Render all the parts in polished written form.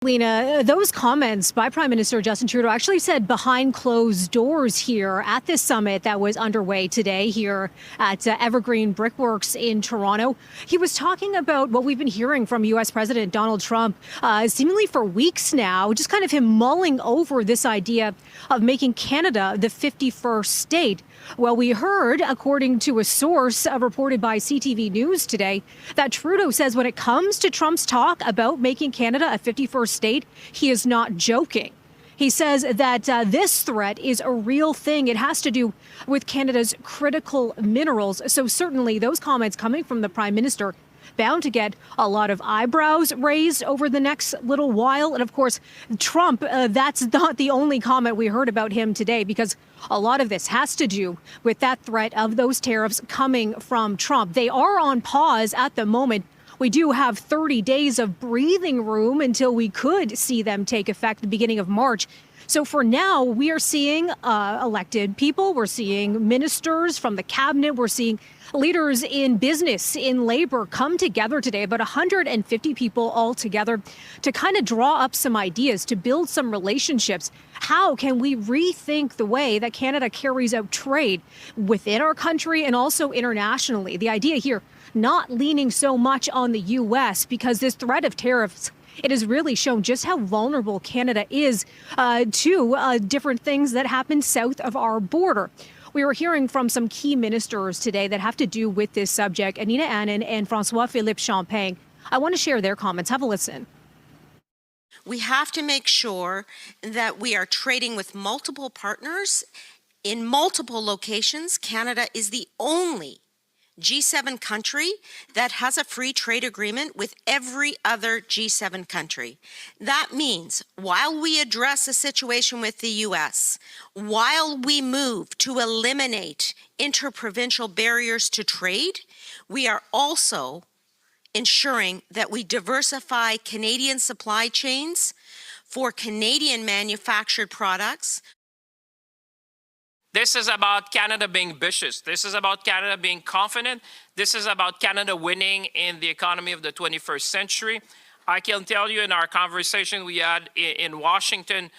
Lena, those comments by Prime Minister Justin Trudeau actually said behind closed doors here at this summit that was underway today here at Evergreen Brickworks in Toronto. He was talking about what we've been hearing from U.S. President Donald Trump seemingly for weeks now, just kind of him mulling over this idea of making Canada the 51st state. Well, we heard, according to a source reported by CTV News today, that Trudeau says when it comes to Trump's talk about making Canada a 51st state, he is not joking. He says that this threat is a real thing. It has to do with Canada's critical minerals. So certainly those comments coming from the Prime Minister bound to get a lot of eyebrows raised over the next little while. And of course, Trump, that's not the only comment we heard about him today, because a lot of this has to do with that threat of those tariffs coming from Trump. They are on pause at the moment. We do have 30 days of breathing room until we could see them take effect at the beginning of March. So for now, we are seeing elected people. We're seeing ministers from the cabinet. We're seeing leaders in business, in labor come together today, about 150 people all together, to kind of draw up some ideas, to build some relationships. How can we rethink the way that Canada carries out trade within our country and also internationally? The idea here, not leaning so much on the U.S., because this threat of tariffs, it has really shown just how vulnerable Canada is to different things that happen south of our border. We were hearing from some key ministers today that have to do with this subject, Anina Annan and François-Philippe Champagne. I want to share their comments. Have a listen. We have to make sure that we are trading with multiple partners in multiple locations. Canada is the only G7 country that has a free trade agreement with every other G7 country. That means while we address a situation with the U.S., while we move to eliminate interprovincial barriers to trade, we are also ensuring that we diversify Canadian supply chains for Canadian manufactured products. This is about Canada being ambitious. This is about Canada being confident. This is about Canada winning in the economy of the 21st century. I can tell you in our conversation we had in Washington,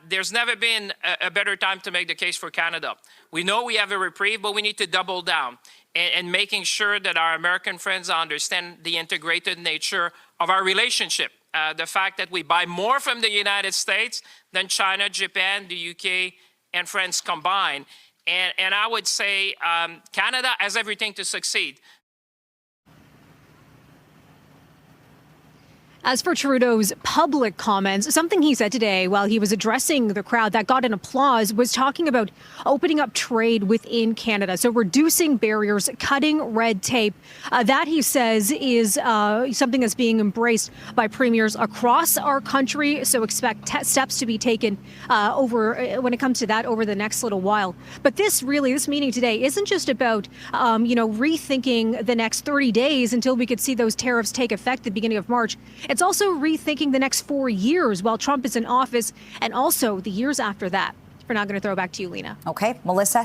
there's never been a better time to make the case for Canada. We know we have a reprieve, but we need to double down and making sure that our American friends understand the integrated nature of our relationship. The fact that we buy more from the United States than China, Japan, the UK, and France combined. And I would say Canada has everything to succeed. As for Trudeau's public comments, something he said today while he was addressing the crowd that got an applause was talking about opening up trade within Canada. So reducing barriers, cutting red tape. That, he says, is something that's being embraced by premiers across our country. So expect steps to be taken when it comes to that over the next little while. But this meeting today isn't just about, rethinking the next 30 days until we could see those tariffs take effect at the beginning of March. It's also rethinking the next 4 years while Trump is in office, and also the years after that. For now, I'm going to throw it back to you, Lena. Okay, Melissa.